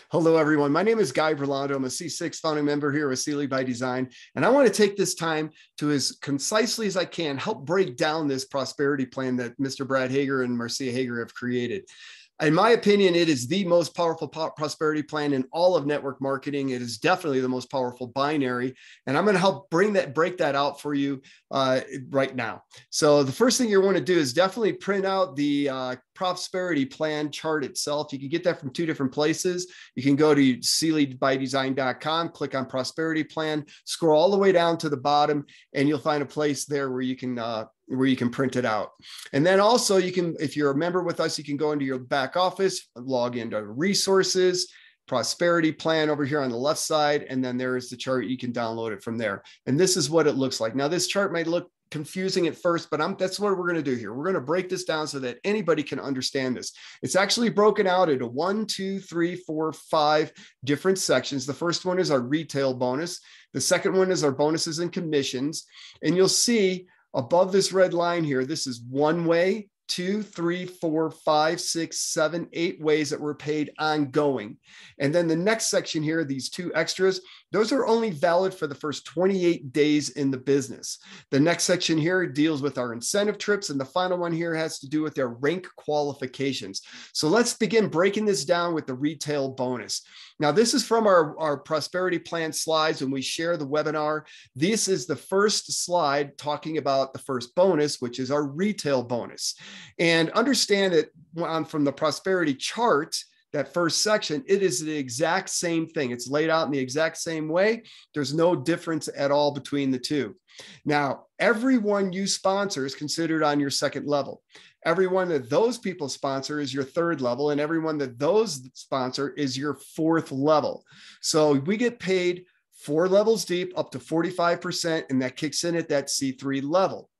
Hello, everyone. My name is Guy Berlando. I'm a C6 founding member here with Cili by Design. And I want to take this time to, as concisely as I can, help break down this prosperity plan that Mr. Brad Hager and Marcia Hager have created. In my opinion, it is the most powerful prosperity plan in all of network marketing. It is definitely the most powerful binary. And I'm going to help break that out for you right now. So the first thing you want to do is definitely print out the prosperity plan chart itself. You can get that from two different places. You can go to cilibydesign.com, click on prosperity plan, scroll all the way down to the bottom, and you'll find a place there where you can print it out. And then also you can, if you're a member with us, you can go into your back office, log into resources, prosperity plan over here on the left side. And then there is the chart. You can download it from there. And this is what it looks like. Now, this chart might look confusing at first, but that's what we're going to do here. We're going to break this down so that anybody can understand this. It's actually broken out into 1, 2, 3, 4, 5 different sections. The first one is our retail bonus. The second one is our bonuses and commissions. And you'll see above this red line here, this is one way, 2, 3, 4, 5, 6, 7, 8 ways that we're paid ongoing. And then the next section here, these two extras, those are only valid for the first 28 days in the business. The next section here deals with our incentive trips. And the final one here has to do with their rank qualifications. So let's begin breaking this down with the retail bonus. Now, this is from our prosperity plan slides when we share the webinar. This is the first slide talking about the first bonus, which is our retail bonus. And understand that from the prosperity chart, that first section, it is the exact same thing. It's laid out in the exact same way. There's no difference at all between the two. Now, everyone you sponsor is considered on your second level. Everyone that those people sponsor is your third level, and everyone that those sponsor is your fourth level. So we get paid 4 levels deep up to 45%, and that kicks in at that C3 level.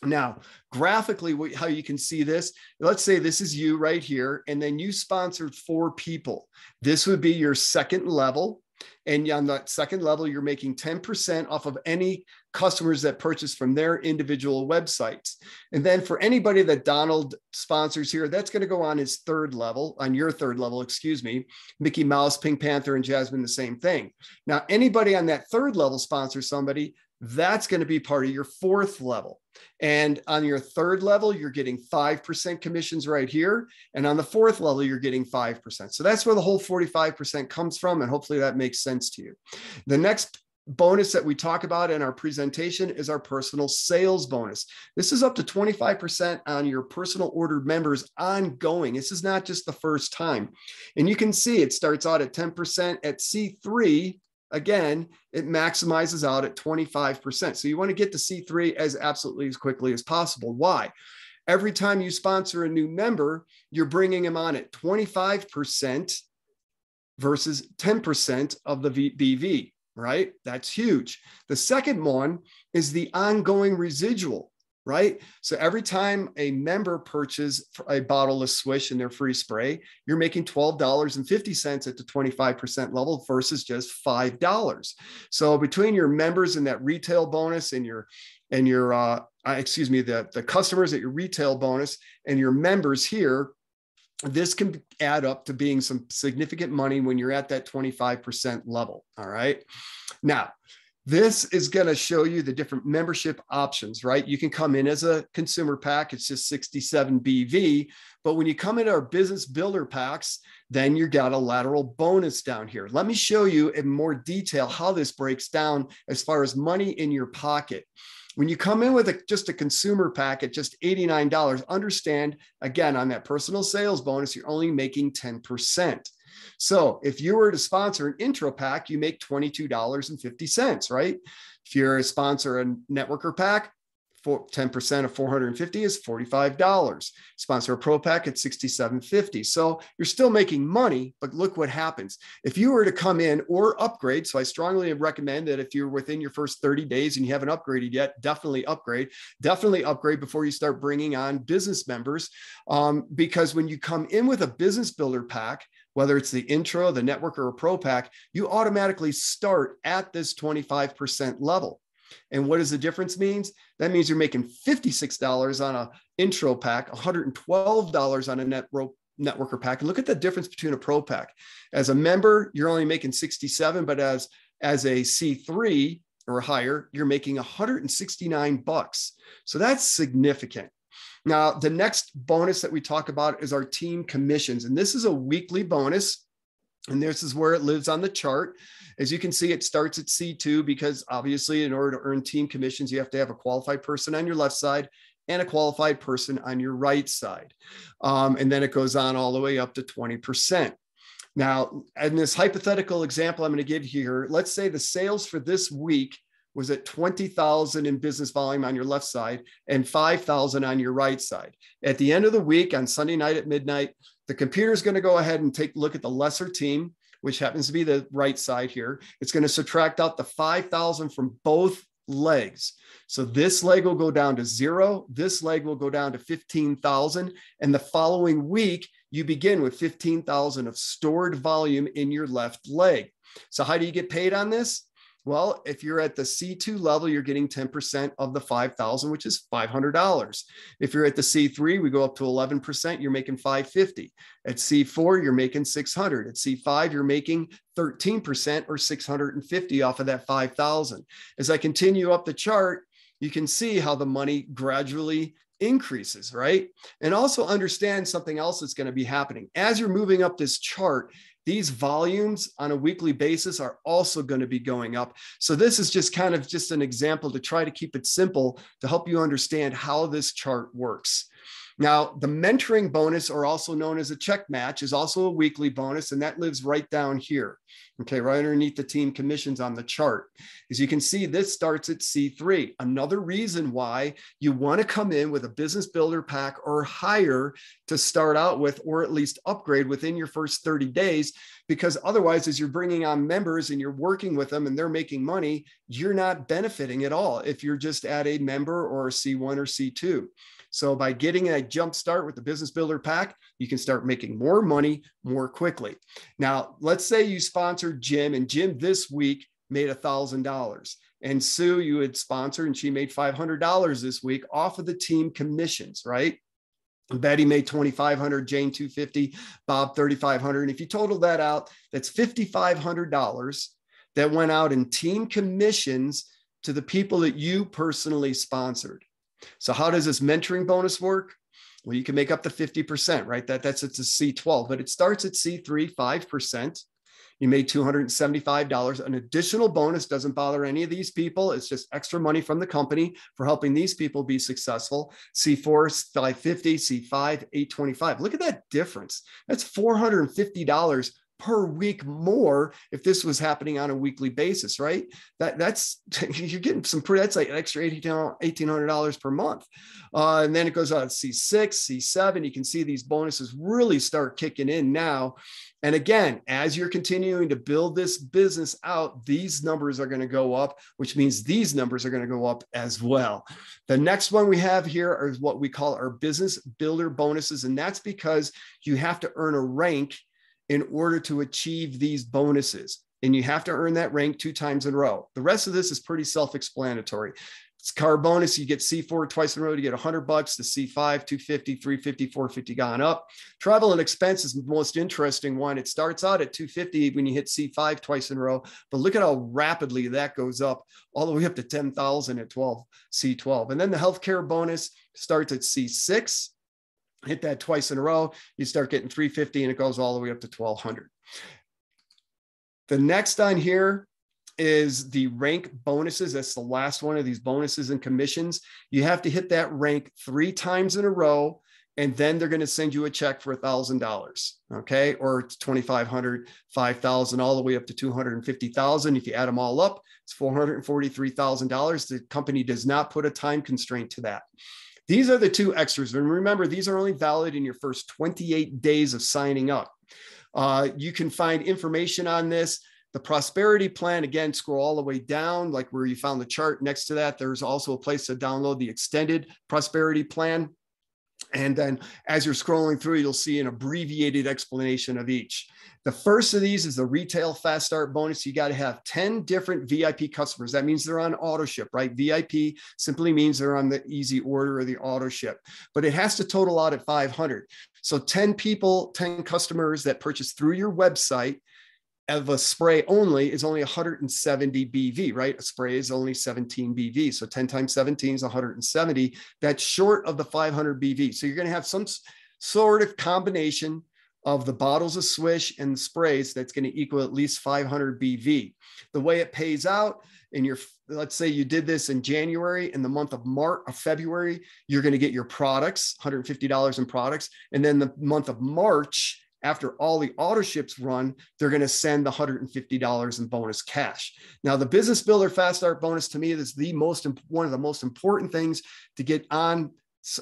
Now, graphically, how you can see this, let's say this is you right here, and then you sponsored 4 people. This would be your second level. And on that second level, you're making 10% off of any customers that purchase from their individual websites. And then for anybody that Donald sponsors here, that's going to go on his third level, on your third level, excuse me. Mickey Mouse, Pink Panther, and Jasmine, the same thing. Now, anybody on that third level sponsors somebody, that's going to be part of your fourth level. And on your third level, you're getting 5% commissions right here. And on the fourth level, you're getting 5%. So that's where the whole 45% comes from. And hopefully that makes sense to you. The next bonus that we talk about in our presentation is our personal sales bonus. This is up to 25% on your personal order members ongoing. This is not just the first time. And you can see it starts out at 10% at C3. Again, it maximizes out at 25%. So you want to get to C3 as quickly as possible. Why? Every time you sponsor a new member, you're bringing them on at 25% versus 10% of the BV, right? That's huge. The second one is the ongoing residual, right? So every time a member purchases a bottle of Swish and their free spray, you're making $12.50 at the 25% level versus just $5. So between your members and that retail bonus and the customers at your retail bonus and your members here, this can add up to being some significant money when you're at that 25% level. All right. Now, this is going to show you the different membership options, right? You can come in as a consumer pack. It's just 67 BV. But when you come into our business builder packs, then you got a lateral bonus down here. Let me show you in more detail how this breaks down as far as money in your pocket. When you come in with just a consumer pack at just $89, understand, again, on that personal sales bonus, you're only making 10%. So if you were to sponsor an intro pack, you make $22.50, right? If you're a sponsor a networker pack, 10% of $450 is $45. Sponsor a pro pack at $67.50. So you're still making money, but look what happens. If you were to come in or upgrade, so I strongly recommend that if you're within your first 30 days and you haven't upgraded yet, definitely upgrade before you start bringing on business members. Because when you come in with a business builder pack, whether it's the intro, the network, or a pro pack, you automatically start at this 25% level. And what does the difference means? That means you're making $56 on an intro pack, $112 on a networker pack and look at the difference between a pro pack. As a member, you're only making 67, but as a C3 or higher, you're making $169. So that's significant. Now, the next bonus that we talk about is our team commissions. And this is a weekly bonus. And this is where it lives on the chart. As you can see, it starts at C2 because obviously in order to earn team commissions, you have to have a qualified person on your left side and a qualified person on your right side. And then it goes on all the way up to 20%. Now, in this hypothetical example I'm going to give here, let's say the sales for this week was at 20,000 in business volume on your left side and 5,000 on your right side. At the end of the week on Sunday night at midnight, the computer is going to go ahead and take a look at the lesser team, which happens to be the right side here. It's going to subtract out the 5,000 from both legs. So this leg will go down to 0. This leg will go down to 15,000. And the following week, you begin with 15,000 of stored volume in your left leg. So how do you get paid on this? Well, if you're at the C2 level, you're getting 10% of the 5,000, which is $500. If you're at the C3, we go up to 11%, you're making $550. At C4, you're making $600. At C5, you're making 13% or $650 off of that 5,000. As I continue up the chart, you can see how the money gradually increases, right? And also understand something else that's going to be happening. As you're moving up this chart, these volumes on a weekly basis are also going to be going up. So this is just kind of just an example to try to keep it simple to help you understand how this chart works. Now, the mentoring bonus, or also known as a check match, is also a weekly bonus, and that lives right down here, okay, right underneath the team commissions on the chart. As you can see, this starts at C3. Another reason why you want to come in with a business builder pack or higher to start out with, or at least upgrade within your first 30 days, because otherwise, as you're bringing on members and you're working with them and they're making money, you're not benefiting at all if you're just at a member or a C1 or C2. So by getting a jump start with the business builder pack, you can start making more money more quickly. Now, let's say you sponsored Jim, and Jim this week made $1,000. And Sue, you had sponsored, and she made $500 this week off of the team commissions, right? Betty made $2,500, Jane $250, Bob $3,500. And if you total that out, that's $5,500 that went out in team commissions to the people that you personally sponsored. So how does this mentoring bonus work? Well, you can make up to 50%, right? That's it's a C12, but it starts at C3, 5%. You made $275. An additional bonus doesn't bother any of these people. It's just extra money from the company for helping these people be successful. C4, $550, C5, $825. Look at that difference. That's $450 per week more if this was happening on a weekly basis, right? That's you're getting some pretty, that's like an extra $1,800 per month. And then it goes on C6, C7. You can see these bonuses really start kicking in now. And again, as you're continuing to build this business out, these numbers are going to go up, which means these numbers are going to go up as well. The next one we have here is what we call our business builder bonuses. And that's because you have to earn a rank in order to achieve these bonuses. And you have to earn that rank 2 times in a row. The rest of this is pretty self-explanatory. It's car bonus. You get C4 twice in a row to get $100, the C5, $250, $350, $450 gone up. Travel and expense is the most interesting one. It starts out at $250 when you hit C5 twice in a row, but look at how rapidly that goes up all the way up to $10,000 at C12. And then the healthcare bonus starts at C6. Hit that twice in a row, you start getting $350 and it goes all the way up to $1,200. The next on here is the rank bonuses. That's the last one of these bonuses and commissions. You have to hit that rank 3 times in a row, and then they're going to send you a check for $1,000. Okay. Or it's $2,500, $5,000, all the way up to $250,000. If you add them all up, it's $443,000. The company does not put a time constraint to that. These are the 2 extras. And remember, these are only valid in your first 28 days of signing up. You can find information on this. The prosperity plan, again, scroll all the way down, like where you found the chart next to that. There's also a place to download the extended prosperity plan. And then as you're scrolling through, you'll see an abbreviated explanation of each. The first of these is the retail fast start bonus. You got to have 10 different VIP customers. That means they're on auto ship, right? VIP simply means they're on the easy order or the auto ship, but it has to total out at 500. So 10 people, 10 customers that purchase through your website of a spray only is only 170 BV, right? A spray is only 17 BV. So 10 times 17 is 170. That's short of the 500 BV. So you're going to have some sort of combination of the bottles of Swish and the sprays that's going to equal at least 500 BV. The way it pays out in your, let's say you did this in January, in the month of February, you're going to get your products, $150 in products. And then the month of March, after all the auto ships run, they're going to send the $150 in bonus cash. Now, the Business Builder Fast Start bonus to me is one of the most important things to get on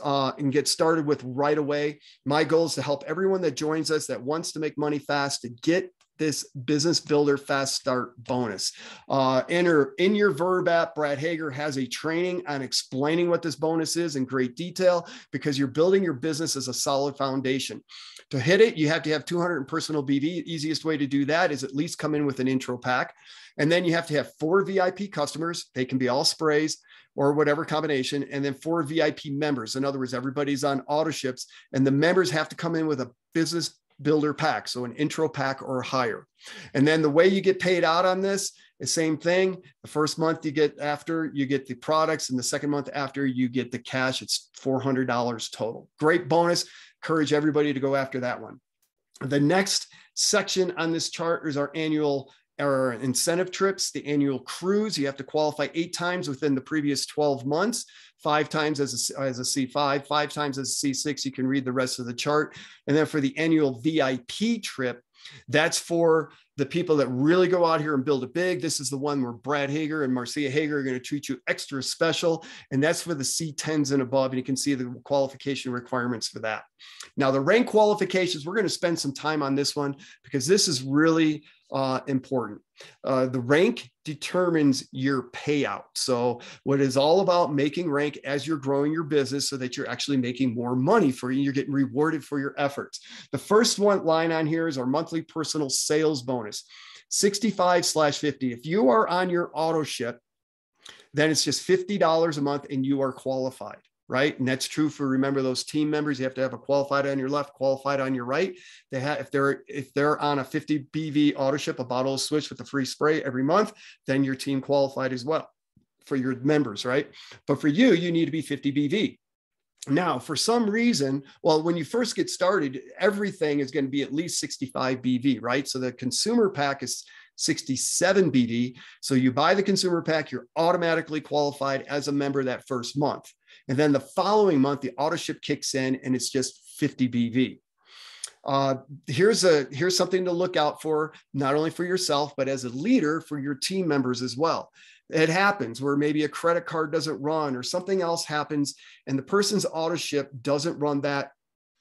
and get started with right away. My goal is to help everyone that joins us that wants to make money fast to get this Business Builder Fast Start bonus. In your Verb app, Brad Hager has a training on explaining what this bonus is in great detail, because you're building your business as a solid foundation. To hit it, you have to have 200 in personal BV. Easiest way to do that is at least come in with an intro pack. And then you have to have 4 VIP customers. They can be all sprays or whatever combination. And then 4 VIP members. In other words, everybody's on auto ships, and the members have to come in with a business builder pack, so an intro pack or higher. And then the way you get paid out on this, the same thing. The first month you get the products, and the second month after you get the cash. It's $400 total. Great bonus. Encourage everybody to go after that one. The next section on this chart is our annual incentive trips, the annual cruise. You have to qualify 8 times within the previous 12 months, 5 times as a C5, 5 times as a C6. You can read the rest of the chart. And then for the annual VIP trip, that's for the people that really go out here and build it big. This is the one where Brad Hager and Marcia Hager are going to treat you extra special. And that's for the C10s and above. And you can see the qualification requirements for that. Now, the rank qualifications, we're going to spend some time on this one because this is really important. The rank determines your payout. So what is all about making rank as you're growing your business so that you're actually making more money for you. You're getting rewarded for your efforts. The first one line on here is our monthly personal sales bonus, 65/50. If you are on your auto ship, then it's just $50 a month and you are qualified. Right. And that's true for, remember, those team members. You have to have a qualified on your left, qualified on your right. They have, if they're on a 50 BV auto ship, a bottle of Swish with a free spray every month, then your team qualified as well for your members. Right. But for you, you need to be 50 BV. Now, for some reason, well, when you first get started, everything is going to be at least 65 BV, right? So the consumer pack is 67 BV. So you buy the consumer pack, you're automatically qualified as a member that first month. And then the following month, the auto ship kicks in and it's just 50 BV. Here's something to look out for, not only for yourself, but as a leader for your team members as well. It happens where maybe a credit card doesn't run or something else happens and the person's auto ship doesn't run that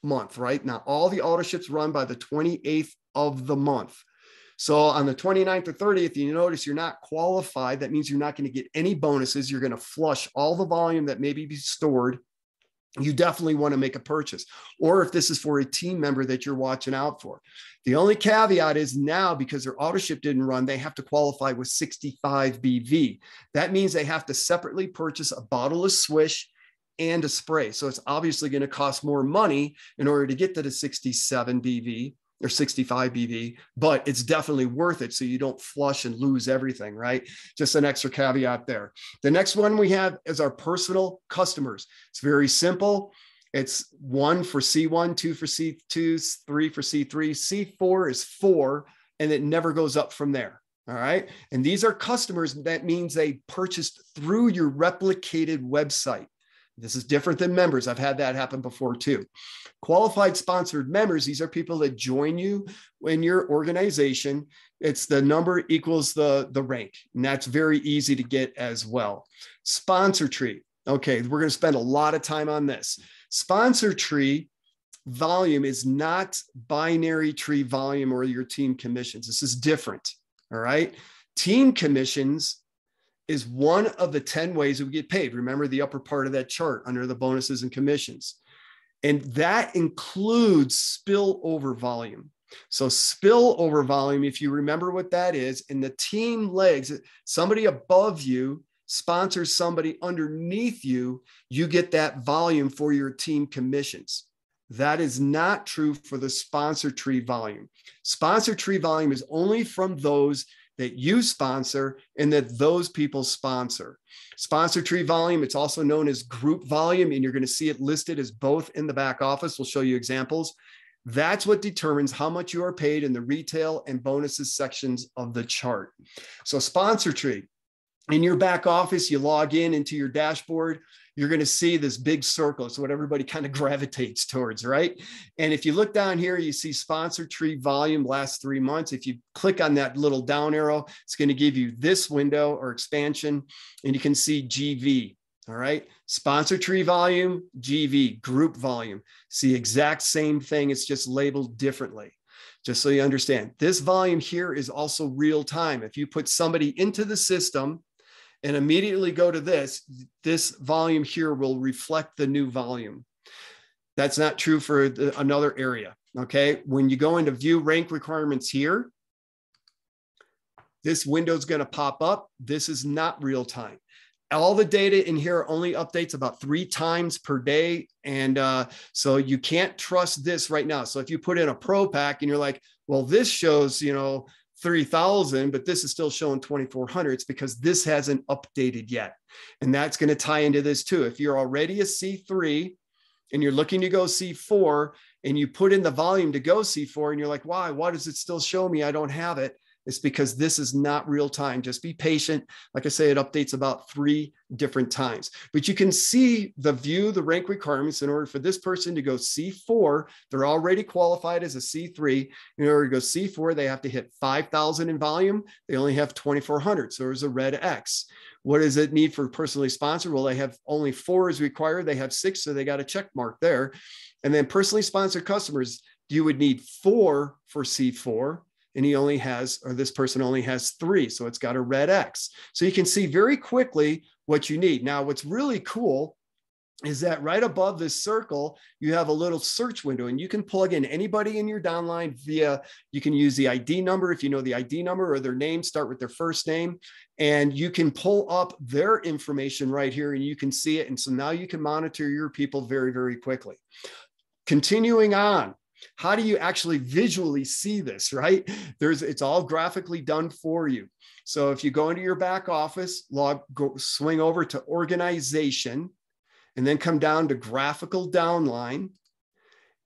month, right? Now, all the auto ships run by the 28th of the month. So on the 29th or 30th, you notice you're not qualified. That means you're not going to get any bonuses. You're going to flush all the volume that may be stored. You definitely want to make a purchase. Or if this is for a team member that you're watching out for. The only caveat is now, because their auto ship didn't run, they have to qualify with 65 BV. That means they have to separately purchase a bottle of Swish and a spray. So it's obviously going to cost more money in order to get to the 67 BV. Or 65 BV, but it's definitely worth it so you don't flush and lose everything, right? Just an extra caveat there. The next one we have is our personal customers. It's very simple. It's 1 for C1, 2 for C2, 3 for C3. C4 is 4, and it never goes up from there. All right. And these are customers. That means they purchased through your replicated website. This is different than members. I've had that happen before too. Qualified sponsored members, these are people that join you in your organization. It's the number equals the rank. And that's very easy to get as well. Sponsor tree. Okay, we're going to spend a lot of time on this. Sponsor tree volume is not binary tree volume or your team commissions. This is different. All right. Team commissions is one of the 10 ways that we get paid. Remember the upper part of that chart under the bonuses and commissions. And that includes spillover volume. So spillover volume, if you remember what that is, in the team legs, somebody above you sponsors somebody underneath you, you get that volume for your team commissions. That is not true for the sponsor tree volume. Sponsor tree volume is only from those that you sponsor and that those people sponsor. Sponsor tree volume, it's also known as group volume, and you're going to see it listed as both in the back office. We'll show you examples. That's what determines how much you are paid in the retail and bonuses sections of the chart. So sponsor tree, in your back office, you log in into your dashboard, you're going to see this big circle. It's what everybody kind of gravitates towards, right? And if you look down here, you see sponsor tree volume last 3 months. If you click on that little down arrow, it's going to give you this window or expansion, and you can see GV. All right. Sponsor tree volume, GV, group volume. It's the exact same thing. It's just labeled differently. Just so you understand, this volume here is also real time. If you put somebody into the system and immediately go to this volume here will reflect the new volume. That's not true for another area. Okay. When you go into view rank requirements here, this window is going to pop up. This is not real time. All the data in here only updates about 3 times per day. And so you can't trust this right now. So if you put in a pro pack and you're like, well, this shows, 3,000, but this is still showing 2,400, it's because this hasn't updated yet. And that's going to tie into this too. If you're already a C3 and you're looking to go C4 and you put in the volume to go C4 and you're like, why does it still show me I don't have it? It's because this is not real time. Just be patient. Like I say, it updates about 3 different times. But you can see the rank requirements. In order for this person to go C4, they're already qualified as a C3. In order to go C4, they have to hit 5,000 in volume. They only have 2,400. So there's a red X. What does it need for personally sponsored? Well, they have only 4 is required. They have 6, so they got a check mark there. And then personally sponsored customers, you would need 4 for C4. And this person only has 3. So it's got a red X. So you can see very quickly what you need. Now, what's really cool is that right above this circle, you have a little search window, and you can plug in anybody in your downline you can use the ID number. If you know the ID number or their name, start with their first name, and you can pull up their information right here and you can see it. And so now you can monitor your people very, very quickly. Continuing on. How do you actually visually see this, right? It's all graphically done for you. So if you go into your back office, swing over to organization, and then come down to graphical downline,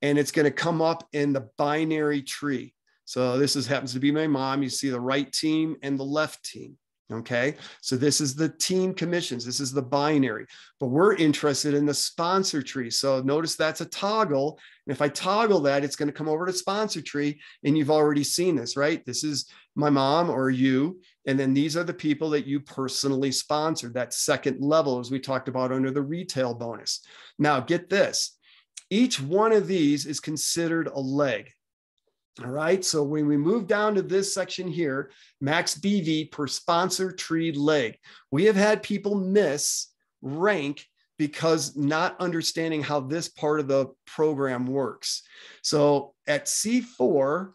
and it's going to come up in the binary tree. So this happens to be my mom. You see the right team and the left team. Okay, so this is the team commissions. This is the binary, but we're interested in the sponsor tree. So notice that's a toggle. And if I toggle that, it's going to come over to sponsor tree. And you've already seen this, right? This is my mom or you. And then these are the people that you personally sponsored, that second level, as we talked about under the retail bonus. Now get this. Each one of these is considered a leg. All right, so when we move down to this section here, max BV per sponsor tree leg, we have had people miss rank because not understanding how this part of the program works. So at C4,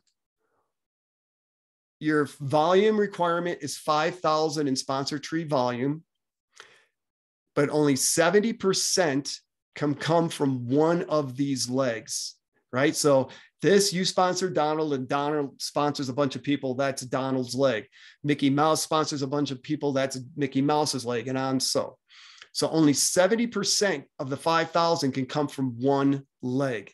your volume requirement is 5,000 in sponsor tree volume, but only 70% can come from one of these legs, right? So you sponsor Donald, and Donald sponsors a bunch of people. That's Donald's leg. Mickey Mouse sponsors a bunch of people. That's Mickey Mouse's leg, and on so. So only 70% of the 5,000 can come from one leg.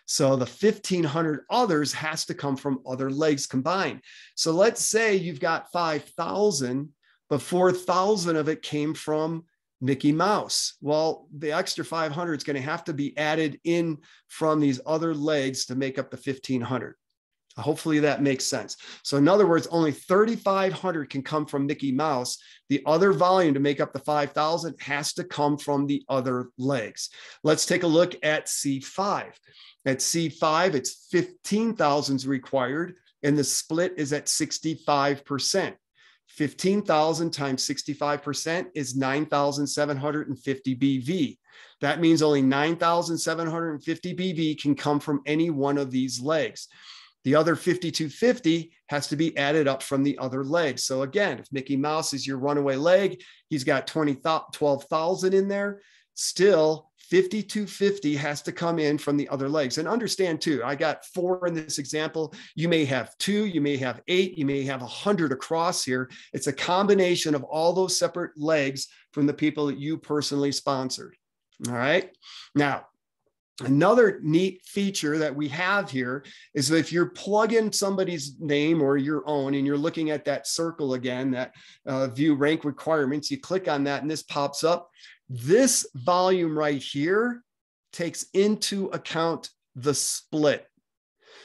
So the 1,500 others has to come from other legs combined. So let's say you've got 5,000, but 4,000 of it came from Mickey Mouse. Well, the extra 500 is going to have to be added in from these other legs to make up the 1,500. Hopefully that makes sense. So in other words, only 3,500 can come from Mickey Mouse. The other volume to make up the 5,000 has to come from the other legs. Let's take a look at C5. At C5, it's 15,000 required, and the split is at 65%. 15,000 times 65% is 9,750 BV. That means only 9,750 BV can come from any one of these legs. The other 5,250 has to be added up from the other legs. So again, if Mickey Mouse is your runaway leg, he's got 12,000 in there. Still, 5,250 has to come in from the other legs. And understand too, I got 4 in this example. You may have 2, you may have 8, you may have 100 across here. It's a combination of all those separate legs from the people that you personally sponsored. All right. Now, another neat feature that we have here is that if you're plugging somebody's name or your own and you're looking at that circle again, that view rank requirements, you click on that and this pops up. This volume right here takes into account the split.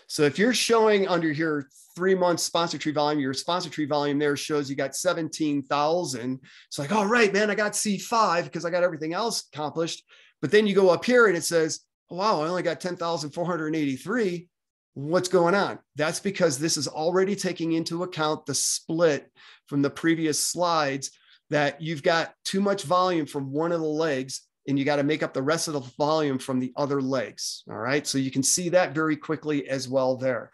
So if you're showing under here 3 months sponsor tree volume, your sponsor tree volume there shows you got 17,000. It's like, all right, man, I got C5 because I got everything else accomplished. But then you go up here and it says, wow, I only got 10,483. What's going on? That's because this is already taking into account the split from the previous slides, that you've got too much volume from one of the legs and you got to make up the rest of the volume from the other legs. All right. So you can see that very quickly as well there.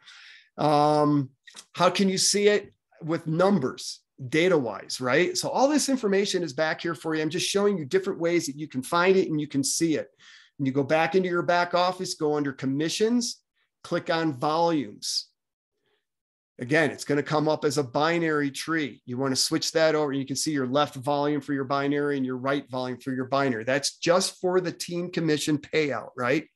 How can you see it? With numbers, data wise, right? So all this information is back here for you. I'm just showing you different ways that you can find it and you can see it. And you go back into your back office, go under commissions, click on volumes. Again, it's going to come up as a binary tree. You want to switch that over. You can see your left volume for your binary and your right volume for your binary. That's just for the team commission payout, right?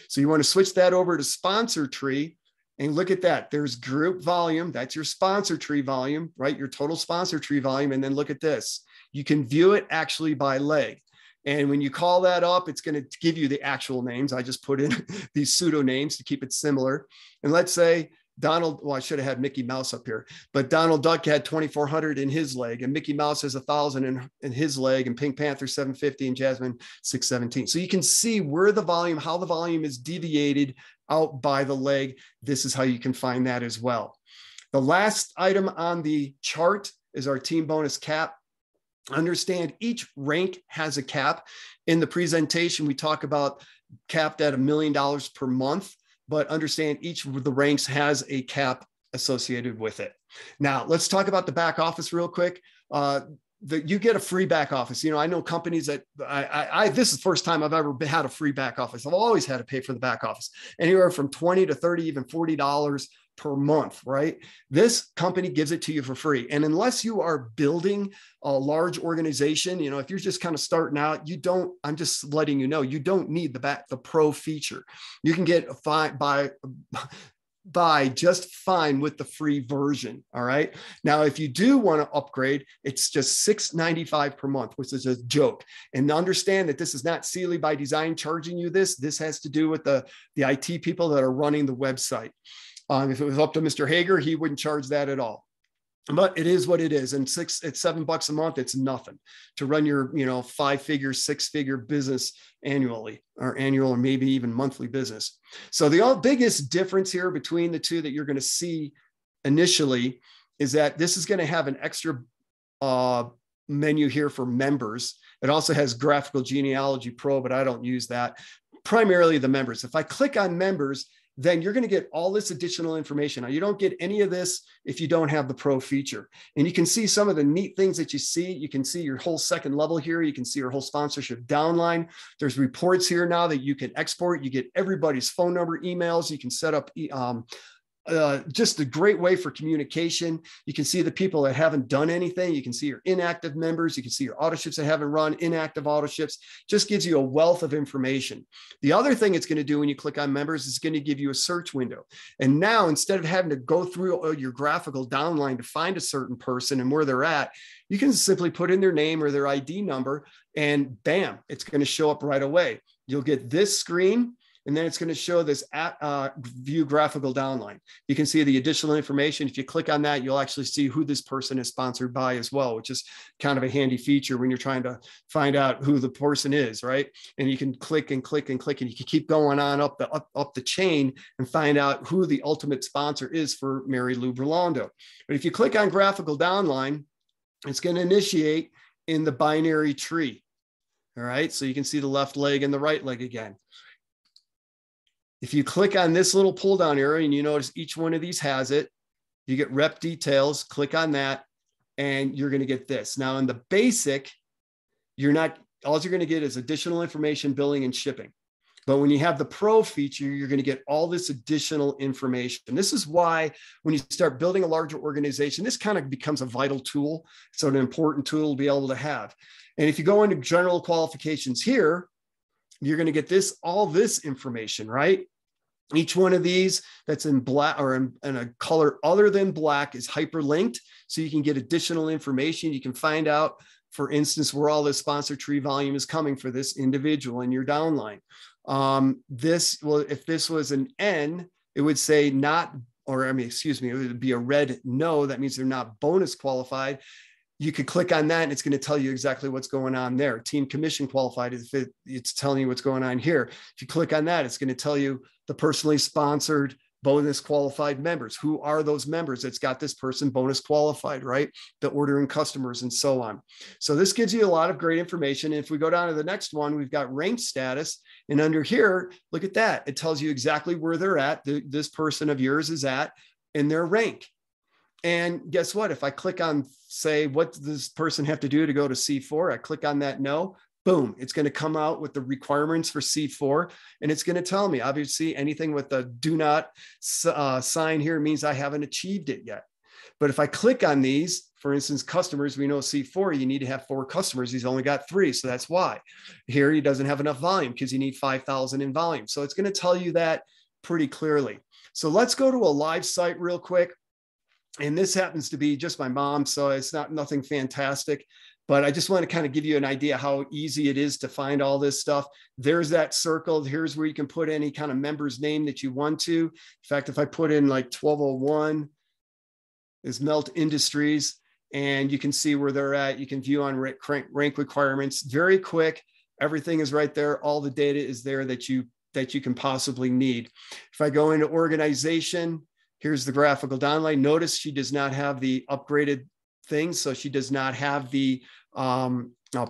So you want to switch that over to sponsor tree and look at that. There's group volume. That's your sponsor tree volume, right? Your total sponsor tree volume. And then look at this. You can view it actually by leg. And when you call that up, it's going to give you the actual names. I just put in these pseudo names to keep it similar. And let's say Donald, well, I should have had Mickey Mouse up here, but Donald Duck had 2,400 in his leg, and Mickey Mouse has 1,000 in his leg, and Pink Panther 750, and Jasmine 617. So you can see where the volume, how the volume is deviated out by the leg. This is how you can find that as well. The last item on the chart is our team bonus cap. Understand each rank has a cap. In the presentation, we talk about capped at $1 million per month, but understand each of the ranks has a cap associated with it. Now, let's talk about the back office real quick. You get a free back office. You know, I know companies that this is the first time I've ever had a free back office. I've always had to pay for the back office, anywhere from $20 to $30, even $40 per month, right? This company gives it to you for free. And unless you are building a large organization, you know, if you're just kind of starting out, you don't, I'm just letting you know, you don't need the pro feature. You can get by just fine with the free version. All right. Now, if you do want to upgrade, it's just $6.95 per month, which is a joke. And understand that this is not Cili by Design charging you this. This has to do with the IT people that are running the website. If it was up to Mr. Hager, he wouldn't charge that at all. But it is what it is. And it's $7 a month. It's nothing to run your, 5-figure, 6-figure business annually, or annual, or maybe even monthly business. So the biggest difference here between the two that you're going to see initially is that this is going to have an extra menu here for members. It also has Graphical Genealogy Pro, but I don't use that. Primarily the members. If I click on members, then you're going to get all this additional information. Now, you don't get any of this if you don't have the pro feature. And you can see some of the neat things that you see. You can see your whole second level here. You can see your whole sponsorship downline. There's reports here now that you can export. You get everybody's phone number, emails. You can set up just a great way for communication. You can see the people that haven't done anything. You can see your inactive members. You can see your auto ships that haven't run, inactive auto ships. Just gives you a wealth of information. The other thing it's going to do when you click on members is going to give you a search window. And now, instead of having to go through your graphical downline to find a certain person and where they're at, you can simply put in their name or their ID number, and bam, it's going to show up right away. You'll get this screen. And then it's going to show this view graphical downline. You can see the additional information. If you click on that, you'll actually see who this person is sponsored by as well, which is kind of a handy feature when you're trying to find out who the person is, right? And you can click and click and click, and you can keep going on up the chain and find out who the ultimate sponsor is for Mary Lou Berlando. But if you click on graphical downline, It's going to initiate in the binary tree. All right, so you can see the left leg and the right leg again. If you click on this little pull down arrow and you notice each one of these has it, you get rep details, click on that, and you're going to get this. Now in the basic, all you're going to get is additional information, billing, and shipping. But when you have the pro feature, you're going to get all this additional information. This is why when you start building a larger organization, this kind of becomes a vital tool. So an important tool to be able to have. And if you go into general qualifications here, you're going to get all this information, right? Each one of these that's in black or in a color other than black is hyperlinked. So you can get additional information. You can find out, for instance, where all this sponsor tree volume is coming for this individual in your downline. If this was an N, it would say not, or it would be a red no. That means they're not bonus qualified. You could click on that and it's going to tell you exactly what's going on there. Team commission qualified, it's telling you what's going on here. If you click on that, it's going to tell you the personally sponsored bonus qualified members. Who are those members that's got this person bonus qualified, right? The ordering customers and so on. So this gives you a lot of great information. And if we go down to the next one, we've got rank status. And under here, look at that. It tells you exactly where they're at. This person of yours is at in their rank. And guess what? If I click on, say, what does this person have to do to go to C4? I click on that no. Boom, it's going to come out with the requirements for C4, and it's going to tell me, obviously, anything with the do not sign here means I haven't achieved it yet. But if I click on these, for instance, customers, we know C4, you need to have 4 customers. He's only got 3, so that's why. Here, he doesn't have enough volume because you need 5,000 in volume. So it's going to tell you that pretty clearly. So let's go to a live site real quick. And this happens to be just my mom, so it's nothing fantastic. But I just want to kind of give you an idea how easy it is to find all this stuff. There's that circle. Here's where you can put any kind of member's name that you want to. In fact, if I put in like 1201 is Melt Industries, and you can see where they're at. You can view on rank requirements. Very quick. Everything is right there. All the data is there that you can possibly need. If I go into organization, here's the graphical downline. Notice she does not have the upgraded things. So she does not have the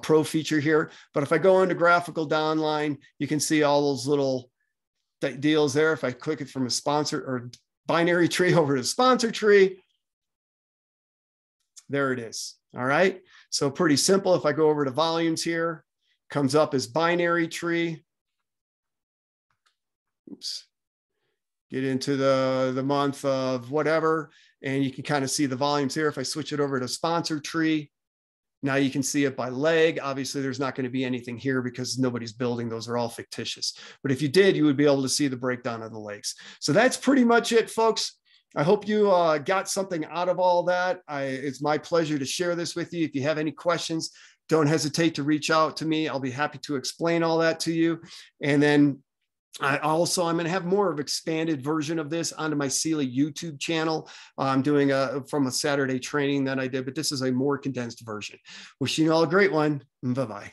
pro feature here. But if I go into graphical downline, you can see all those little deals there. If I click it from a sponsor or binary tree over to sponsor tree, there it is. All right. So pretty simple. If I go over to volumes here, comes up as binary tree. Oops. Get into the month of whatever, and you can kind of see the volumes here. If I switch it over to sponsor tree, now you can see it by leg. Obviously, there's not going to be anything here because nobody's building. Those are all fictitious. But if you did, you would be able to see the breakdown of the legs. So that's pretty much it, folks. I hope you got something out of all that. It's my pleasure to share this with you. If you have any questions, don't hesitate to reach out to me. I'll be happy to explain all that to you. And then I'm going to have more of an expanded version of this onto my Cili YouTube channel. I'm doing from a Saturday training that I did, but this is a more condensed version. Wishing you all a great one. Bye-bye.